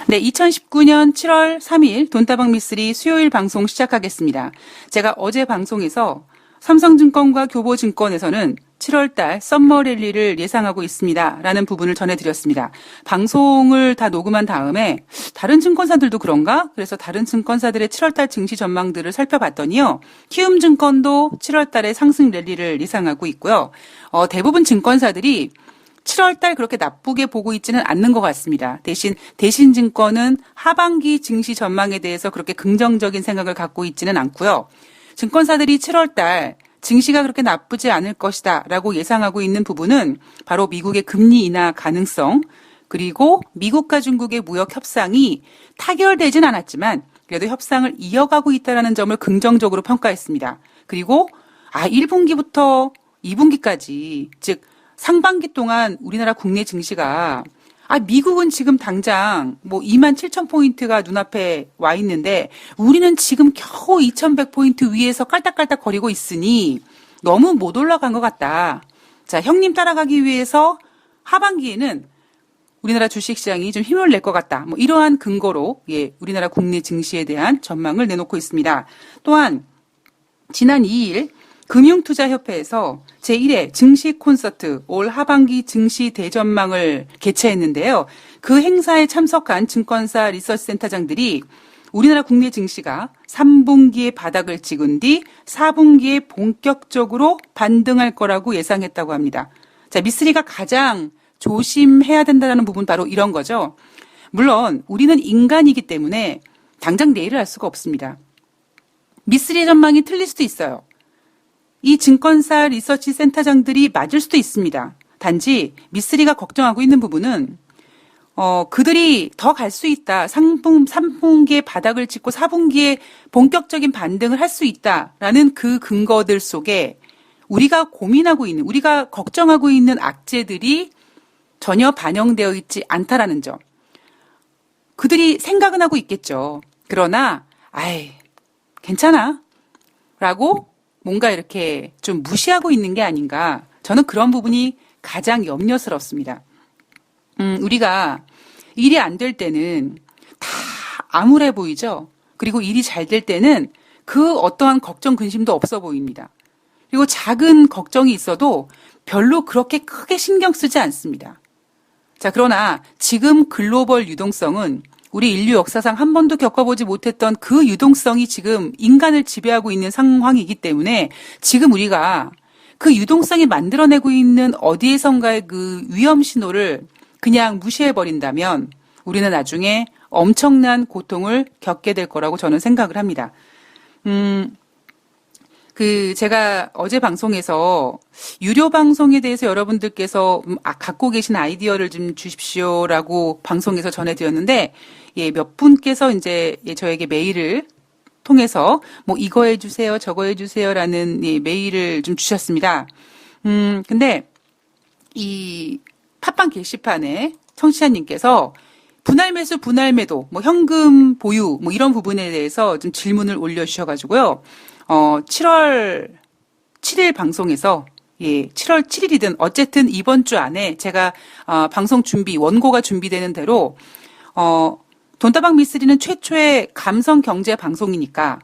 네, 2019년 7월 3일 돈다방 미쓰리 수요일 방송 시작하겠습니다. 제가 어제 방송에서 삼성증권과 교보증권에서는 7월달 썸머 랠리를 예상하고 있습니다. 라는 부분을 전해드렸습니다. 방송을 다 녹음한 다음에 다른 증권사들도 그런가? 그래서 다른 증권사들의 7월달 증시 전망들을 살펴봤더니요. 키움증권도 7월달에 상승 랠리를 예상하고 있고요. 대부분 증권사들이 7월달 그렇게 나쁘게 보고 있지는 않는 것 같습니다. 대신 대신증권은 하반기 증시 전망에 대해서 그렇게 긍정적인 생각을 갖고 있지는 않고요. 증권사들이 7월달 증시가 그렇게 나쁘지 않을 것이다 라고 예상하고 있는 부분은 바로 미국의 금리 인하 가능성, 그리고 미국과 중국의 무역 협상이 타결되진 않았지만 그래도 협상을 이어가고 있다는 점을 긍정적으로 평가했습니다. 그리고 1분기부터 2분기까지, 즉 상반기 동안 우리나라 국내 증시가 미국은 지금 당장 27,000포인트가 눈앞에 와 있는데 우리는 지금 겨우 2,100포인트 위에서 깔딱깔딱 거리고 있으니 너무 못 올라간 것 같다. 자, 형님 따라가기 위해서 하반기에는 우리나라 주식시장이 좀 힘을 낼 것 같다. 이러한 근거로 우리나라 국내 증시에 대한 전망을 내놓고 있습니다. 또한 지난 2일 금융투자협회에서 제1회 증시 콘서트 올 하반기 증시 대전망을 개최했는데요. 그 행사에 참석한 증권사 리서치 센터장들이 우리나라 국내 증시가 3분기에 바닥을 찍은 뒤 4분기에 본격적으로 반등할 거라고 예상했다고 합니다. 자, 미쓰리가 가장 조심해야 된다는 부분 바로 이런 거죠. 물론 우리는 인간이기 때문에 당장 내일을 알 수가 없습니다. 미쓰리의 전망이 틀릴 수도 있어요. 이 증권사 리서치 센터장들이 맞을 수도 있습니다. 단지 미쓰리가 걱정하고 있는 부분은 그들이 더 갈 수 있다. 3분기에 바닥을 찍고 4분기에 본격적인 반등을 할 수 있다라는 그 근거들 속에 우리가 고민하고 있는, 우리가 걱정하고 있는 악재들이 전혀 반영되어 있지 않다라는 점. 그들이 생각은 하고 있겠죠. 그러나 괜찮아 라고 뭔가 이렇게 좀 무시하고 있는 게 아닌가. 저는 그런 부분이 가장 염려스럽습니다. 우리가 일이 안 될 때는 다 암울해 보이죠. 그리고 일이 잘 될 때는 그 어떠한 걱정 근심도 없어 보입니다. 그리고 작은 걱정이 있어도 별로 그렇게 크게 신경 쓰지 않습니다. 자, 그러나 지금 글로벌 유동성은 우리 인류 역사상 한 번도 겪어보지 못했던 그 유동성이 지금 인간을 지배하고 있는 상황이기 때문에 지금 우리가 그 유동성이 만들어내고 있는 어디에선가의 그 위험 신호를 그냥 무시해버린다면 우리는 나중에 엄청난 고통을 겪게 될 거라고 저는 생각을 합니다. 제가 어제 방송에서 유료 방송에 대해서 여러분들께서 갖고 계신 아이디어를 좀 주십시오라고 방송에서 전해드렸는데, 몇 분께서 이제 저에게 메일을 통해서 이거 해주세요, 저거 해주세요라는 메일을 좀 주셨습니다. 근데 이 팟빵 게시판에 청취자님께서 분할 매수, 분할 매도, 현금 보유, 이런 부분에 대해서 좀 질문을 올려주셔가지고요. 7월 7일 방송에서 7월 7일이든 어쨌든 이번 주 안에 제가 방송 준비, 원고가 준비되는 대로 돈다방 미쓰리는 최초의 감성 경제 방송이니까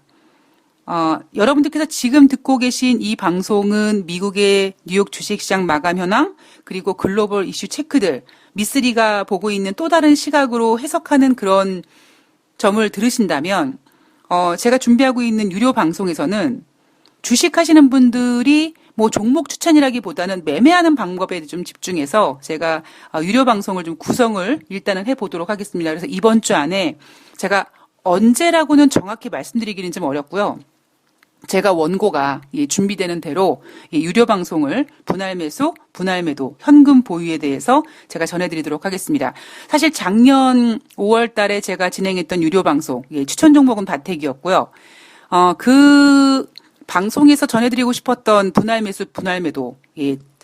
여러분들께서 지금 듣고 계신 이 방송은 미국의 뉴욕 주식시장 마감 현황 그리고 글로벌 이슈 체크들 미쓰리가 보고 있는 또 다른 시각으로 해석하는 그런 점을 들으신다면 제가 준비하고 있는 유료 방송에서는 주식하시는 분들이 종목 추천이라기보다는 매매하는 방법에 좀 집중해서 제가 유료 방송을 좀 구성을 일단은 해보도록 하겠습니다. 그래서 이번 주 안에 제가 언제라고는 정확히 말씀드리기는 좀 어렵고요. 제가 원고가 준비되는 대로 유료 방송을 분할 매수, 분할 매도, 현금 보유에 대해서 제가 전해드리도록 하겠습니다. 사실 작년 5월 달에 제가 진행했던 유료 방송, 추천 종목은 바텍이었고요. 그 방송에서 전해드리고 싶었던 분할 매수, 분할 매도,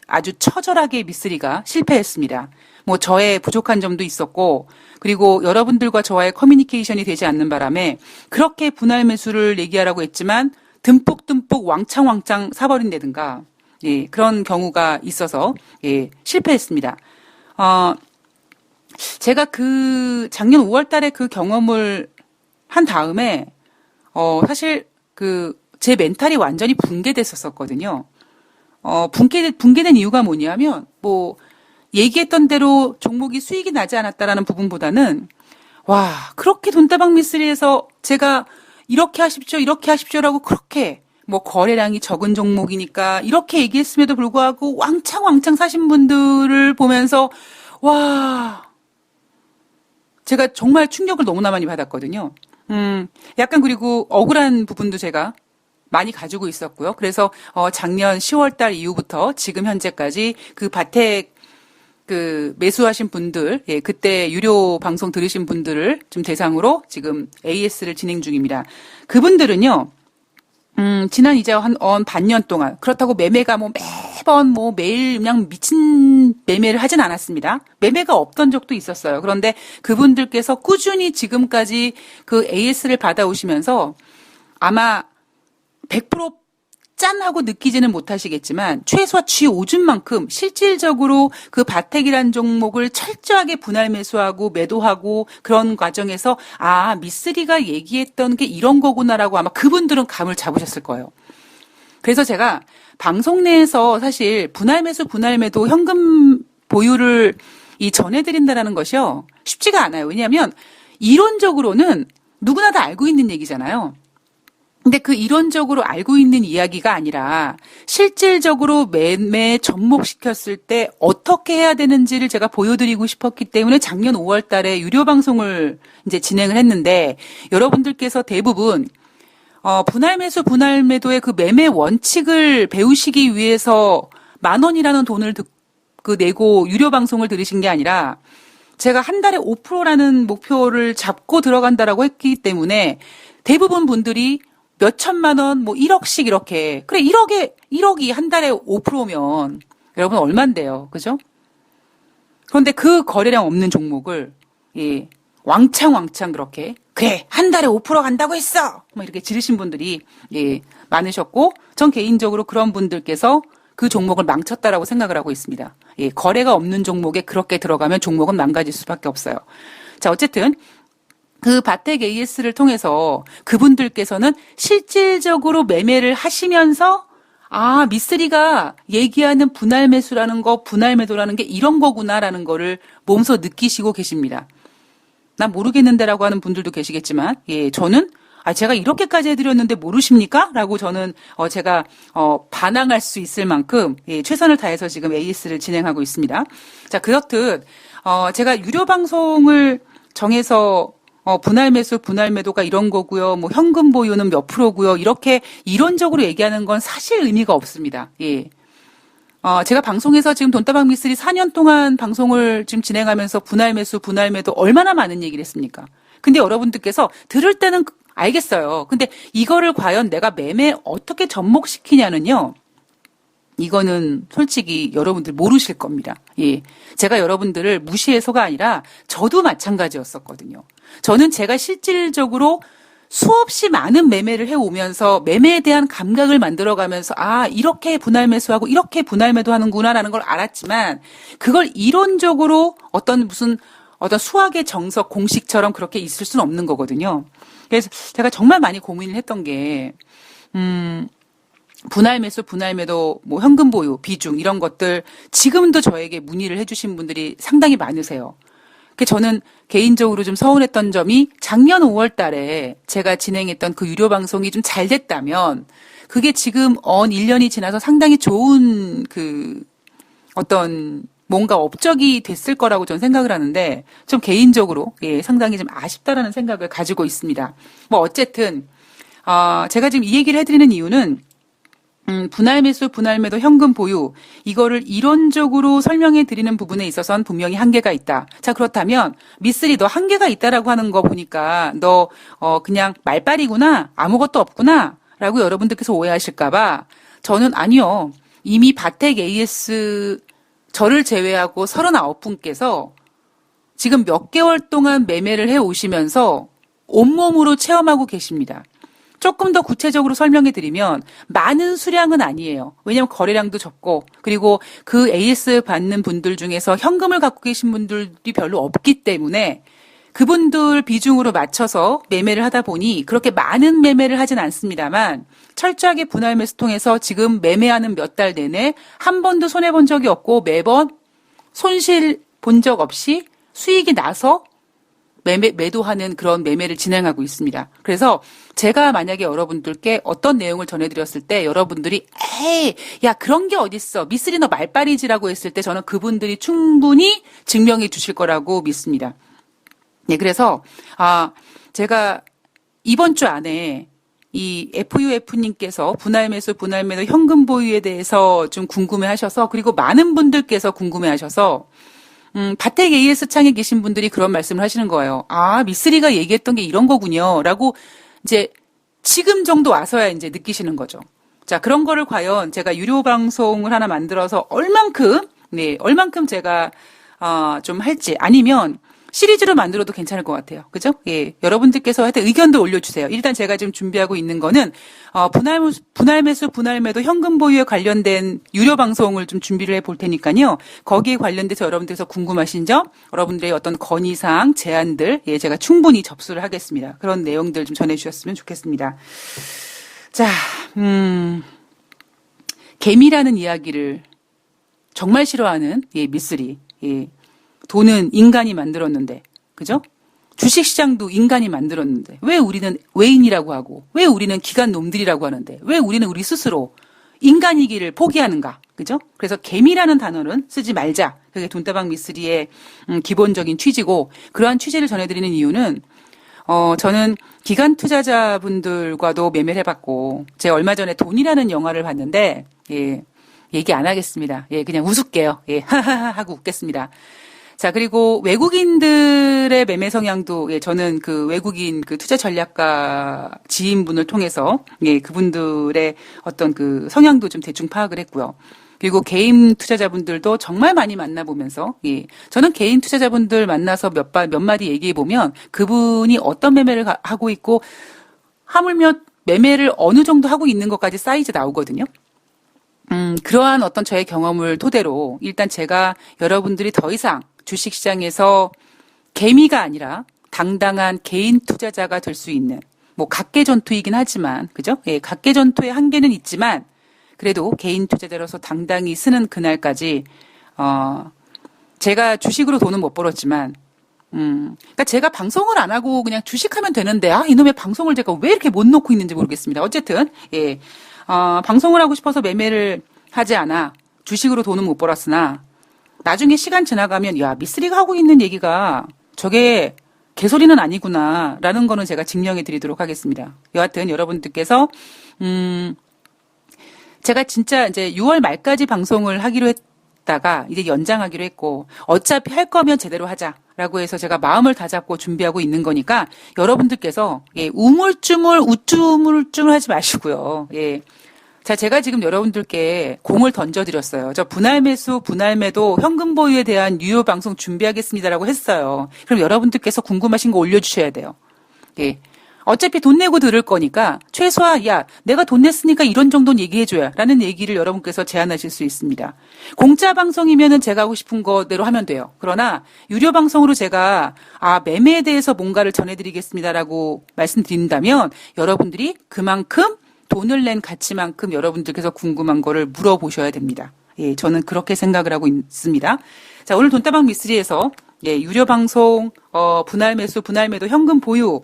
아주 처절하게 미쓰리가 실패했습니다. 저의 부족한 점도 있었고, 그리고 여러분들과 저와의 커뮤니케이션이 되지 않는 바람에 그렇게 분할 매수를 얘기하라고 했지만 듬뿍듬뿍 왕창왕창 사버린다든가 그런 경우가 있어서 실패했습니다. 제가 그 작년 5월 달에 그 경험을 한 다음에, 사실 제 멘탈이 완전히 붕괴됐었거든요. 붕괴된 이유가 뭐냐면, 뭐, 얘기했던 대로 종목이 수익이 나지 않았다라는 부분보다는, 와, 그렇게 돈다방 미쓰리에서 제가 이렇게 하십시오라고 그렇게, 뭐, 거래량이 적은 종목이니까, 이렇게 얘기했음에도 불구하고, 왕창 사신 분들을 보면서, 와, 제가 정말 충격을 너무나 많이 받았거든요. 약간 그리고 억울한 부분도 제가 많이 가지고 있었고요. 그래서 작년 10월 달 이후부터 지금 현재까지 그 바텍 그 매수하신 분들, 예, 그때 유료 방송 들으신 분들을 좀 대상으로 지금 AS를 진행 중입니다. 그분들은요, 지난 이제 한 반년 동안 그렇다고 매매가 뭐 매번 뭐 매일 그냥 미친 매매를 하진 않았습니다. 매매가 없던 적도 있었어요. 그런데 그분들께서 꾸준히 지금까지 그 AS를 받아오시면서 아마 100% 짠하고 느끼지는 못하시겠지만 최소한 쥐오줌만큼 실질적으로 그 바텍이란 종목을 철저하게 분할 매수하고 매도하고 그런 과정에서 아, 미쓰리가 얘기했던 게 이런 거구나라고 아마 그분들은 감을 잡으셨을 거예요. 그래서 제가 방송 내에서 사실 분할 매수, 분할 매도, 현금 보유를 전해드린다라는 것이요. 쉽지가 않아요. 왜냐하면 이론적으로는 누구나 다 알고 있는 얘기잖아요. 근데 그 이론적으로 알고 있는 이야기가 아니라 실질적으로 매매 접목시켰을 때 어떻게 해야 되는지를 제가 보여드리고 싶었기 때문에 작년 5월 달에 유료 방송을 이제 진행을 했는데 여러분들께서 대부분 분할 매수, 분할 매도의 그 매매 원칙을 배우시기 위해서 10,000원이라는 돈을 내고 유료 방송을 들으신 게 아니라 제가 한 달에 5%라는 목표를 잡고 들어간다라고 했기 때문에 대부분 분들이 몇 천만 원, 뭐 1억씩 이렇게. 그래, 1억이 한 달에 5%면 여러분 얼만데요. 그죠? 그런데 그 거래량 없는 종목을, 예, 왕창 그렇게. 그래, 한 달에 5% 간다고 했어! 뭐 이렇게 지르신 분들이, 예, 많으셨고, 전 개인적으로 그런 분들께서 그 종목을 망쳤다라고 생각을 하고 있습니다. 예, 거래가 없는 종목에 그렇게 들어가면 종목은 망가질 수밖에 없어요. 자, 어쨌든, 그 바텍 AS를 통해서 그분들께서는 실질적으로 매매를 하시면서 아, 미쓰리가 얘기하는 분할 매수라는 거, 분할 매도라는 게 이런 거구나라는 거를 몸소 느끼시고 계십니다. 난 모르겠는데라고 하는 분들도 계시겠지만, 예, 저는 제가 이렇게까지 해드렸는데 모르십니까? 라고 저는 제가 반항할 수 있을 만큼 예, 최선을 다해서 지금 AS를 진행하고 있습니다. 자, 그렇듯 제가 유료 방송을 정해서 분할 매수, 분할 매도가 이런 거고요. 뭐 현금 보유는 몇 프로고요. 이렇게 이론적으로 얘기하는 건 사실 의미가 없습니다. 예. 제가 방송에서 지금 돈다방 미쓰리 4년 동안 방송을 지금 진행하면서 분할 매수, 분할 매도 얼마나 많은 얘기를 했습니까? 근데 여러분들께서 들을 때는 알겠어요. 근데 이거를 과연 내가 매매에 어떻게 접목시키냐는요. 이거는 솔직히 여러분들 모르실 겁니다. 예. 제가 여러분들을 무시해서가 아니라 저도 마찬가지였었거든요. 저는 제가 실질적으로 수없이 많은 매매를 해오면서 매매에 대한 감각을 만들어가면서 아, 이렇게 분할 매수하고 이렇게 분할 매도하는구나라는 걸 알았지만 그걸 이론적으로 어떤 수학의 정석, 공식처럼 그렇게 있을 수는 없는 거거든요. 그래서 제가 정말 많이 고민을 했던 게, 분할 매수, 분할 매도, 뭐 현금 보유, 비중 이런 것들 지금도 저에게 문의를 해주신 분들이 상당히 많으세요. 저는 개인적으로 좀 서운했던 점이 작년 5월 달에 제가 진행했던 그 유료 방송이 좀 잘 됐다면 그게 지금 1년이 지나서 상당히 좋은 어떤 뭔가 업적이 됐을 거라고 저는 생각을 하는데 좀 개인적으로 예, 상당히 좀 아쉽다라는 생각을 가지고 있습니다. 뭐 어쨌든 제가 지금 이 얘기를 해드리는 이유는 분할 매수, 분할 매도, 현금 보유 이거를 이론적으로 설명해 드리는 부분에 있어서는 분명히 한계가 있다. 자 그렇다면 미쓰리 너 한계가 있다라고 하는 거 보니까 너 그냥 말빨이구나 아무것도 없구나 라고 여러분들께서 오해하실까봐 저는 아니요. 이미 바텍 AS 저를 제외하고 39분께서 지금 몇 개월 동안 매매를 해오시면서 온몸으로 체험하고 계십니다. 조금 더 구체적으로 설명해 드리면 많은 수량은 아니에요. 왜냐하면 거래량도 적고 그리고 그 AS 받는 분들 중에서 현금을 갖고 계신 분들이 별로 없기 때문에 그분들 비중으로 맞춰서 매매를 하다 보니 그렇게 많은 매매를 하진 않습니다만 철저하게 분할 매수 통해서 지금 매매하는 몇 달 내내 한 번도 손해본 적이 없고 매번 손실 본 적 없이 수익이 나서 매도하는 그런 매매를 진행하고 있습니다. 그래서 제가 만약에 여러분들께 어떤 내용을 전해드렸을 때 여러분들이 에이 야 그런 게 어딨어 미쓰리 너 말빨이지라고 했을 때 저는 그분들이 충분히 증명해 주실 거라고 믿습니다. 네, 그래서 제가 이번 주 안에 이 FUF님께서 분할 매수, 분할 매도, 현금 보유에 대해서 좀 궁금해 하셔서 그리고 많은 분들께서 궁금해 하셔서 바텍 AS 창에 계신 분들이 그런 말씀을 하시는 거예요. 미쓰리가 얘기했던 게 이런 거군요. 라고 이제 지금 정도 와서야 이제 느끼시는 거죠. 자, 그런 거를 과연 제가 유료 방송을 하나 만들어서 얼만큼 제가 좀 할지 아니면 시리즈로 만들어도 괜찮을 것 같아요. 그죠? 예. 여러분들께서 하여튼 의견도 올려주세요. 일단 제가 지금 준비하고 있는 거는, 분할 매수, 분할 매도, 현금 보유에 관련된 유료 방송을 좀 준비를 해 볼 테니까요. 거기에 관련돼서 여러분들께서 궁금하신 점, 여러분들의 어떤 건의사항, 제안들, 예, 제가 충분히 접수를 하겠습니다. 그런 내용들 좀 전해주셨으면 좋겠습니다. 자, 개미라는 이야기를 정말 싫어하는, 예, 미쓰리, 예. 돈은 인간이 만들었는데, 그죠? 주식시장도 인간이 만들었는데, 왜 우리는 외인이라고 하고, 왜 우리는 기관 놈들이라고 하는데, 왜 우리는 우리 스스로 인간이기를 포기하는가, 그죠? 그래서 개미라는 단어는 쓰지 말자. 그게 돈다방 미쓰리의 기본적인 취지고, 그러한 취지를 전해드리는 이유는, 저는 기관 투자자분들과도 매매를 해봤고, 제가 얼마 전에 돈이라는 영화를 봤는데, 예, 얘기 안 하겠습니다. 예, 그냥 웃을게요. 예, 하하하 하고 웃겠습니다. 자, 그리고 외국인들의 매매 성향도, 예, 저는 그 외국인 그 투자 전략가 지인분을 통해서, 예, 그분들의 어떤 그 성향도 좀 대충 파악을 했고요. 그리고 개인 투자자분들도 정말 많이 만나보면서, 예, 저는 개인 투자자분들 만나서 몇 마디 얘기해보면 그분이 어떤 매매를 하고 있고, 하물며 매매를 어느 정도 하고 있는 것까지 사이즈 나오거든요. 그러한 어떤 저의 경험을 토대로 일단 제가 여러분들이 더 이상 주식시장에서 개미가 아니라 당당한 개인 투자자가 될 수 있는 뭐 각계 전투이긴 하지만 그죠? 예, 각계 전투의 한계는 있지만 그래도 개인 투자자로서 당당히 쓰는 그날까지 제가 주식으로 돈은 못 벌었지만 그러니까 제가 방송을 안 하고 그냥 주식하면 되는데 이놈의 방송을 제가 왜 이렇게 못 놓고 있는지 모르겠습니다. 어쨌든 예. 방송을 하고 싶어서 매매를 하지 않아 주식으로 돈은 못 벌었으나 나중에 시간 지나가면 야 미쓰리가 하고 있는 얘기가 저게 개소리는 아니구나 라는 거는 제가 증명해 드리도록 하겠습니다. 여하튼 여러분들께서 제가 진짜 이제 6월 말까지 방송을 하기로 했다가 이제 연장하기로 했고 어차피 할 거면 제대로 하자라고 해서 제가 마음을 다잡고 준비하고 있는 거니까 여러분들께서 예, 우물쭈물 하지 마시고요. 예. 자, 제가 지금 여러분들께 공을 던져드렸어요. 저 분할 매수, 분할 매도, 현금 보유에 대한 유효 방송 준비하겠습니다라고 했어요. 그럼 여러분들께서 궁금하신 거 올려주셔야 돼요. 예. 어차피 돈 내고 들을 거니까 최소한 야 내가 돈 냈으니까 이런 정도는 얘기해줘야 라는 얘기를 여러분께서 제안하실 수 있습니다. 공짜 방송이면은 제가 하고 싶은 거대로 하면 돼요. 그러나 유료 방송으로 제가 매매에 대해서 뭔가를 전해드리겠습니다라고 말씀드린다면 여러분들이 그만큼 돈을 낸 가치만큼 여러분들께서 궁금한 거를 물어보셔야 됩니다. 예, 저는 그렇게 생각을 하고 있습니다. 자, 오늘 돈다방 미쓰리에서 예, 유료 방송, 분할 매수, 분할 매도, 현금 보유,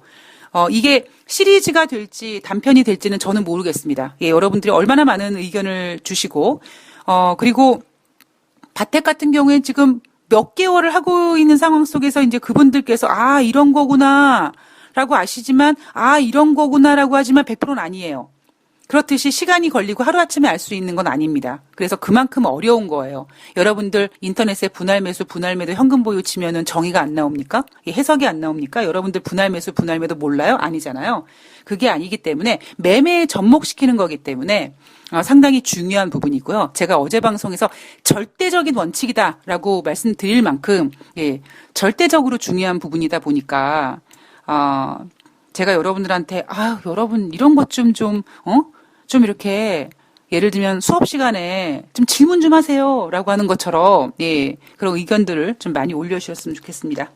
이게 시리즈가 될지 단편이 될지는 저는 모르겠습니다. 예, 여러분들이 얼마나 많은 의견을 주시고, 그리고 바텍 같은 경우에 지금 몇 개월을 하고 있는 상황 속에서 이제 그분들께서 이런 거구나 라고 아시지만 이런 거구나 라고 하지만 100%는 아니에요. 그렇듯이 시간이 걸리고 하루아침에 알 수 있는 건 아닙니다. 그래서 그만큼 어려운 거예요. 여러분들 인터넷에 분할 매수, 분할 매도, 현금 보유 치면은 정의가 안 나옵니까? 해석이 안 나옵니까? 여러분들 분할 매수, 분할 매도 몰라요? 아니잖아요. 그게 아니기 때문에 매매에 접목시키는 거기 때문에 상당히 중요한 부분이고요. 제가 어제 방송에서 절대적인 원칙이다라고 말씀드릴 만큼 절대적으로 중요한 부분이다 보니까 제가 여러분들한테 여러분 이런 것 좀 이렇게 예를 들면 수업 시간에 좀 질문 좀 하세요라고 하는 것처럼 그런 의견들을 좀 많이 올려주셨으면 좋겠습니다.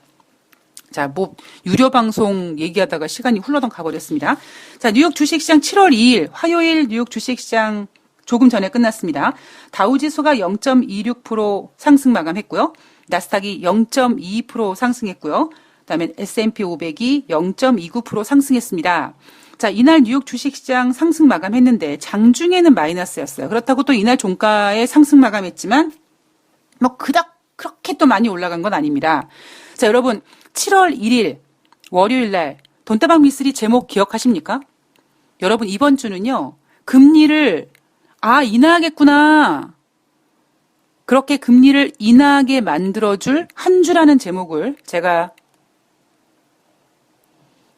자, 유료 방송 얘기하다가 시간이 훌러덩 가버렸습니다. 자, 뉴욕 주식시장 7월 2일 화요일 뉴욕 주식시장 조금 전에 끝났습니다. 다우지수가 0.26% 상승 마감했고요. 나스닥이 0.22% 상승했고요. 그다음에 S&P 500이 0.29% 상승했습니다. 자, 이날 뉴욕 주식시장 상승 마감했는데 장중에는 마이너스였어요. 그렇다고 또 이날 종가에 상승 마감했지만 그닥 그렇게 또 많이 올라간 건 아닙니다. 자, 여러분 7월 1일 월요일 날 돈다방 미쓰리 제목 기억하십니까? 여러분 이번 주는요. 금리를 인하하겠구나. 그렇게 금리를 인하하게 만들어줄 한 주라는 제목을 제가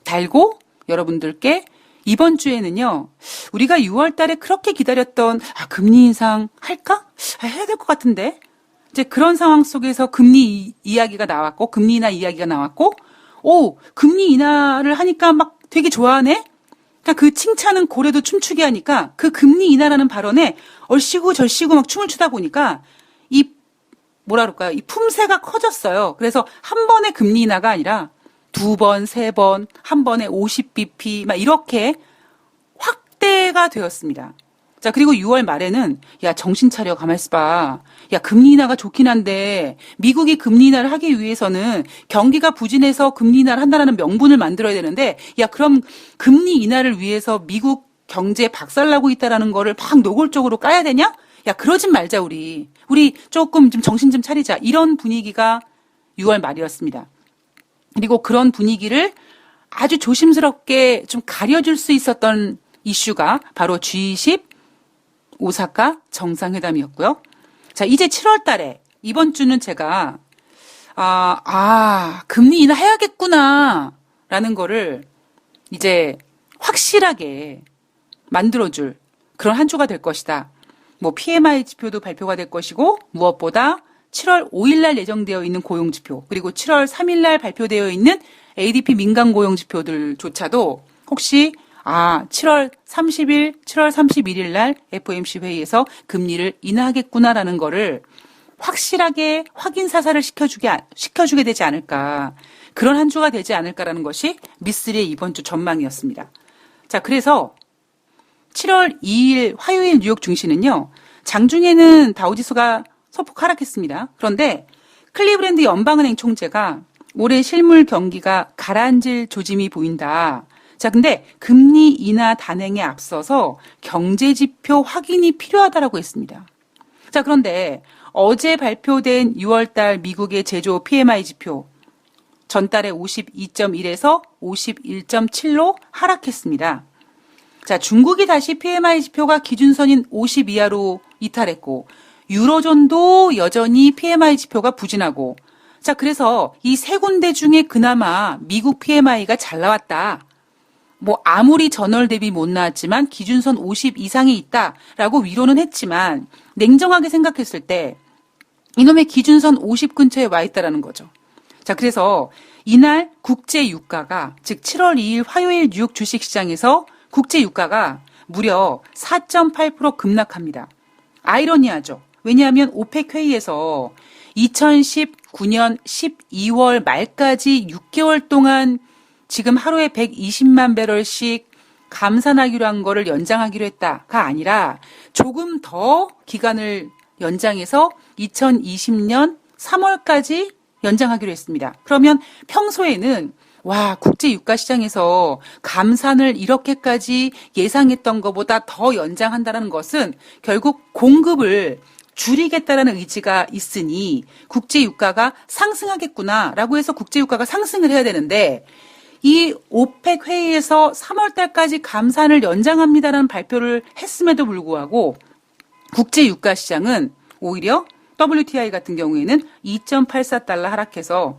달고 여러분들께 이번 주에는요, 우리가 6월 달에 그렇게 기다렸던, 금리 인상 할까? 해야 될 것 같은데? 이제 그런 상황 속에서 금리 이야기가 나왔고, 금리 인하 이야기가 나왔고, 금리 인하를 하니까 막 되게 좋아하네? 그러니까 그 칭찬은 고래도 춤추게 하니까 그 금리 인하라는 발언에 얼씨구 절씨구 막 춤을 추다 보니까 이 품새가 커졌어요. 그래서 한 번에 금리 인하가 아니라 2번, 3번, 한 번에 50bp 막 이렇게 확대가 되었습니다. 자, 그리고 6월 말에는 정신 차려 가만 있어봐. 금리 인하가 좋긴 한데 미국이 금리 인하를 하기 위해서는 경기가 부진해서 금리 인하를 한다는 명분을 만들어야 되는데 그럼 금리 인하를 위해서 미국 경제 박살나고 있다라는 거를 막 노골적으로 까야 되냐? 그러진 말자 우리 조금 좀 정신 좀 차리자. 이런 분위기가 6월 말이었습니다. 그리고 그런 분위기를 아주 조심스럽게 좀 가려줄 수 있었던 이슈가 바로 G20 오사카 정상회담이었고요. 자, 이제 7월 달에 이번 주는 제가 금리 인하해야겠구나 라는 거를 이제 확실하게 만들어줄 그런 한 주가 될 것이다. PMI 지표도 발표가 될 것이고 무엇보다 7월 5일 날 예정되어 있는 고용지표 그리고 7월 3일 날 발표되어 있는 ADP 민간 고용지표들조차도 혹시 7월 30일, 7월 31일 날 FOMC 회의에서 금리를 인하하겠구나라는 거를 확실하게 확인 사살을 시켜주게 되지 않을까. 그런 한 주가 되지 않을까라는 것이 미쓰리의 이번 주 전망이었습니다. 자, 그래서 7월 2일 화요일 뉴욕 증시는요. 장중에는 다우지수가 소폭 하락했습니다. 그런데 클리브랜드 연방은행 총재가 올해 실물 경기가 가라앉을 조짐이 보인다. 자, 근데 금리 인하 단행에 앞서서 경제지표 확인이 필요하다라고 했습니다. 자, 그런데 어제 발표된 6월달 미국의 제조 PMI 지표 전달에 52.1에서 51.7로 하락했습니다. 자, 중국이 다시 PMI 지표가 기준선인 50 이하로 이탈했고 유로존도 여전히 PMI 지표가 부진하고 자, 그래서 이 세 군데 중에 그나마 미국 PMI가 잘 나왔다. 아무리 전월 대비 못 나왔지만 기준선 50 이상에 있다라고 위로는 했지만 냉정하게 생각했을 때 이놈의 기준선 50 근처에 와 있다라는 거죠. 자, 그래서 이날 국제 유가가 즉 7월 2일 화요일 뉴욕 주식시장에서 국제 유가가 무려 4.8% 급락합니다. 아이러니하죠. 왜냐하면 오펙 회의에서 2019년 12월 말까지 6개월 동안 지금 하루에 120만 배럴씩 감산하기로 한 거를 연장하기로 했다가 아니라 조금 더 기간을 연장해서 2020년 3월까지 연장하기로 했습니다. 그러면 평소에는 국제 유가 시장에서 감산을 이렇게까지 예상했던 것보다 더 연장한다는 것은 결국 공급을 줄이겠다라는 의지가 있으니 국제 유가가 상승하겠구나라고 해서 국제 유가가 상승을 해야 되는데 이 오펙 회의에서 3월 달까지 감산을 연장합니다라는 발표를 했음에도 불구하고 국제 유가 시장은 오히려 WTI 같은 경우에는 2.84달러 하락해서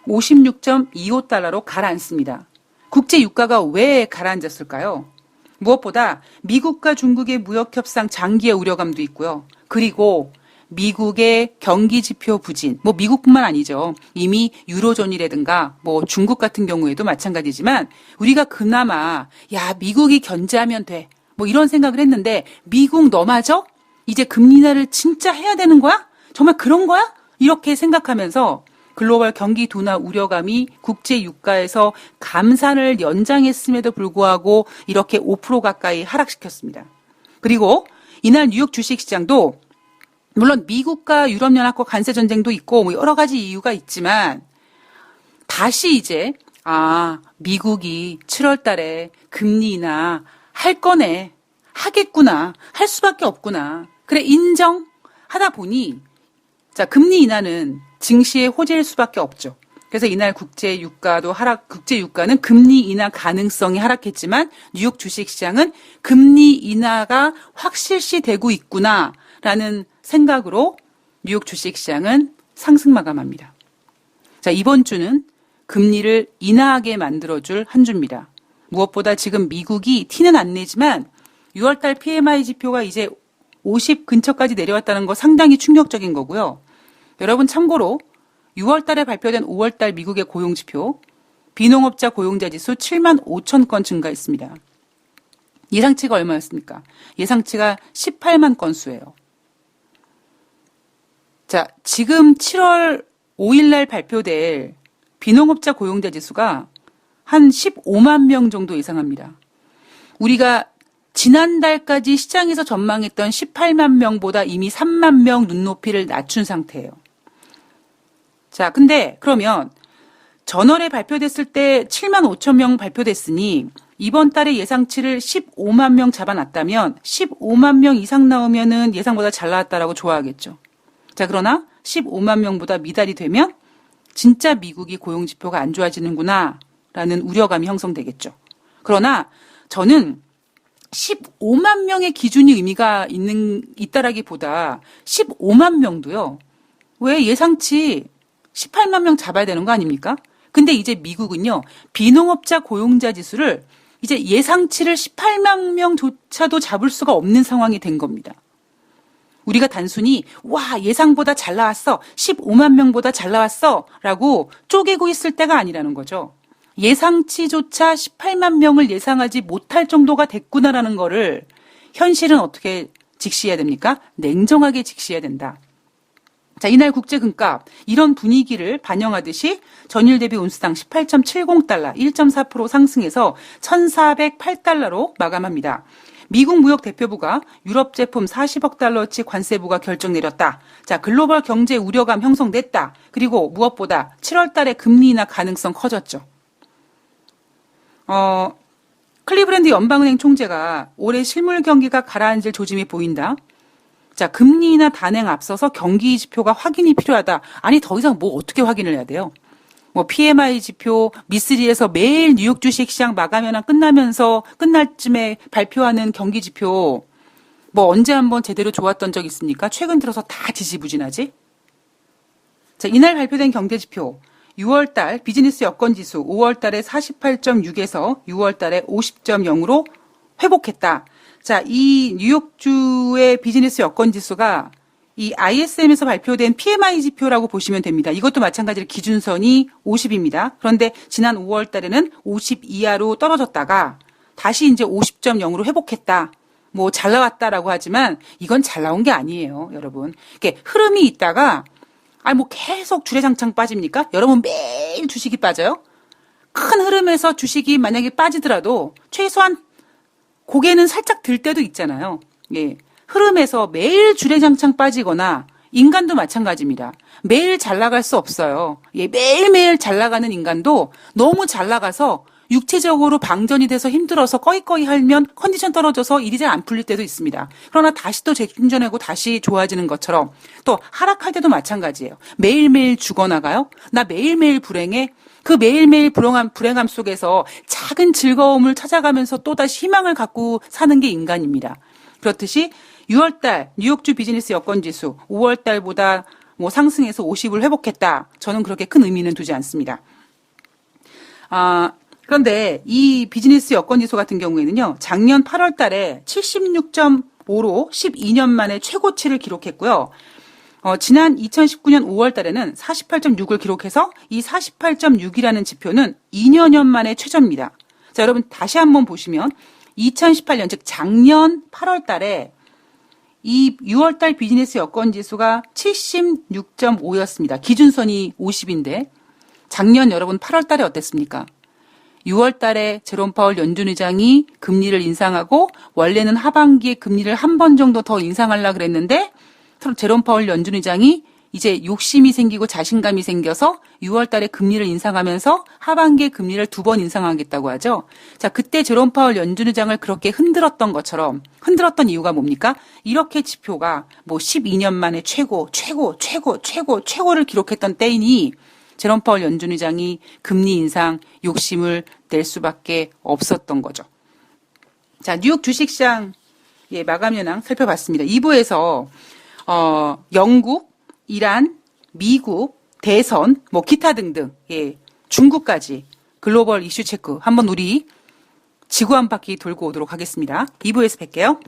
56.25달러로 가라앉습니다. 국제 유가가 왜 가라앉았을까요? 무엇보다 미국과 중국의 무역 협상 장기의 우려감도 있고요. 그리고 미국의 경기 지표 부진, 뭐 미국뿐만 아니죠. 이미 유로존이라든가 뭐 중국 같은 경우에도 마찬가지지만 우리가 그나마 야, 미국이 견제하면 돼. 뭐 이런 생각을 했는데 미국 너마저 이제 금리 인하를 진짜 해야 되는 거야? 정말 그런 거야? 이렇게 생각하면서 글로벌 경기 둔화 우려감이 국제 유가에서 감산을 연장했음에도 불구하고 이렇게 5% 가까이 하락시켰습니다. 그리고 이날 뉴욕 주식시장도 물론 미국과 유럽연합과 관세 전쟁도 있고 뭐 여러 가지 이유가 있지만 다시 이제 미국이 7월 달에 금리 인하 할 거네. 하겠구나. 할 수밖에 없구나. 그래 인정하다 보니 자, 금리 인하는 증시의 호재일 수밖에 없죠. 그래서 이날 국제 유가는 금리 인하 가능성이 하락했지만 뉴욕 주식시장은 금리 인하가 확실시 되고 있구나라는 생각으로 뉴욕 주식시장은 상승 마감합니다. 자, 이번 주는 금리를 인하하게 만들어줄 한 주입니다. 무엇보다 지금 미국이 티는 안 내지만 6월달 PMI 지표가 이제 50 근처까지 내려왔다는 거 상당히 충격적인 거고요. 여러분 참고로 6월달에 발표된 5월달 미국의 고용지표, 비농업자 고용자 지수 7만 5천 건 증가했습니다. 예상치가 얼마였습니까? 예상치가 18만 건수예요. 자, 지금 7월 5일 날 발표될 비농업자 고용자 지수가 한 15만 명 정도 예상합니다. 우리가 지난달까지 시장에서 전망했던 18만 명보다 이미 3만 명 눈높이를 낮춘 상태예요. 자, 근데 그러면 전월에 발표됐을 때 7만 5천 명 발표됐으니 이번 달에 예상치를 15만 명 잡아놨다면 15만 명 이상 나오면은 예상보다 잘 나왔다라고 좋아하겠죠. 자, 그러나 15만 명보다 미달이 되면 진짜 미국이 고용지표가 안 좋아지는구나 라는 우려감이 형성되겠죠. 그러나 저는 15만 명의 기준이 의미가 있다라기보다 15만 명도요. 왜 예상치 18만 명 잡아야 되는 거 아닙니까? 근데 이제 미국은요. 비농업자 고용자 지수를 이제 예상치를 18만 명조차도 잡을 수가 없는 상황이 된 겁니다. 우리가 단순히 와 예상보다 잘 나왔어. 15만 명보다 잘 나왔어. 라고 쪼개고 있을 때가 아니라는 거죠. 예상치조차 18만 명을 예상하지 못할 정도가 됐구나라는 거를 현실은 어떻게 직시해야 됩니까? 냉정하게 직시해야 된다. 자, 이날 국제 금값 이런 분위기를 반영하듯이 전일 대비 온스당 18.70달러 1.4% 상승해서 1,408달러로 마감합니다. 미국 무역 대표부가 유럽 제품 40억 달러치 관세 부과 결정 내렸다. 자, 글로벌 경제 우려감 형성됐다. 그리고 무엇보다 7월 달에 금리 인하 가능성 커졌죠. 클리브랜드 연방은행 총재가 올해 실물 경기가 가라앉을 조짐이 보인다. 자, 금리 인하 단행 앞서서 경기 지표가 확인이 필요하다. 아니, 더 이상 뭐 어떻게 확인을 해야 돼요? 뭐 PMI 지표, 미쓰리에서 매일 뉴욕 주식시장 마감 현황 끝날 쯤에 발표하는 경기 지표 뭐 언제 한번 제대로 좋았던 적 있습니까? 최근 들어서 다 지지부진하지? 자, 이날 발표된 경제 지표 6월달 비즈니스 여건 지수 5월달에 48.6에서 6월달에 50.0으로 회복했다. 자, 이 뉴욕주의 비즈니스 여건 지수가 이 ISM에서 발표된 PMI 지표라고 보시면 됩니다. 이것도 마찬가지로 기준선이 50입니다. 그런데 지난 5월 달에는 50 이하로 떨어졌다가 다시 이제 50.0으로 회복했다. 뭐 잘 나왔다라고 하지만 이건 잘 나온 게 아니에요, 여러분. 이게 흐름이 있다가 뭐 계속 주례장창 빠집니까? 여러분 매일 주식이 빠져요? 큰 흐름에서 주식이 만약에 빠지더라도 최소한 고개는 살짝 들 때도 있잖아요. 예. 흐름에서 매일 주례장창 빠지거나 인간도 마찬가지입니다. 매일 잘 나갈 수 없어요. 예, 매일매일 잘 나가는 인간도 너무 잘 나가서 육체적으로 방전이 돼서 힘들어서 꺼이꺼이 하면 컨디션 떨어져서 일이 잘 안 풀릴 때도 있습니다. 그러나 다시 또 재충전하고 다시 좋아지는 것처럼 또 하락할 때도 마찬가지예요. 매일매일 죽어나가요? 나 매일매일 불행해? 그 매일매일 불행함 속에서 작은 즐거움을 찾아가면서 또다시 희망을 갖고 사는 게 인간입니다. 그렇듯이 6월달 뉴욕주 비즈니스 여건지수 5월달보다 뭐 상승해서 50을 회복했다. 저는 그렇게 큰 의미는 두지 않습니다. 그런데 이 비즈니스 여건지수 같은 경우에는요. 작년 8월 달에 76.5로 12년 만에 최고치를 기록했고요. 지난 2019년 5월 달에는 48.6을 기록해서 이 48.6이라는 지표는 2년 만에 최저입니다. 자, 여러분 다시 한번 보시면 2018년, 즉 작년 8월 달에 이 6월 달 비즈니스 여건 지수가 76.5였습니다. 기준선이 50인데 작년 여러분 8월 달에 어땠습니까? 6월 달에 제롬 파월 연준 의장이 금리를 인상하고 원래는 하반기에 금리를 한 번 정도 더 인상하려고 그랬는데 제롬 파월 연준 의장이 이제 욕심이 생기고 자신감이 생겨서 6월 달에 금리를 인상하면서 하반기에 금리를 2번 인상하겠다고 하죠. 자, 그때 제롬 파월 연준 의장을 그렇게 흔들었던 것처럼 흔들었던 이유가 뭡니까? 이렇게 지표가 뭐 12년 만에 최고를 기록했던 때이니 제롬 파월 연준 의장이 금리 인상 욕심을 낼 수밖에 없었던 거죠. 자, 뉴욕 주식시장 마감 현황 살펴봤습니다. 2부에서 영국, 이란, 미국, 대선, 뭐 기타 등등, 중국까지 글로벌 이슈 체크 한번 우리 지구 한 바퀴 돌고 오도록 하겠습니다. 2부에서 뵐게요.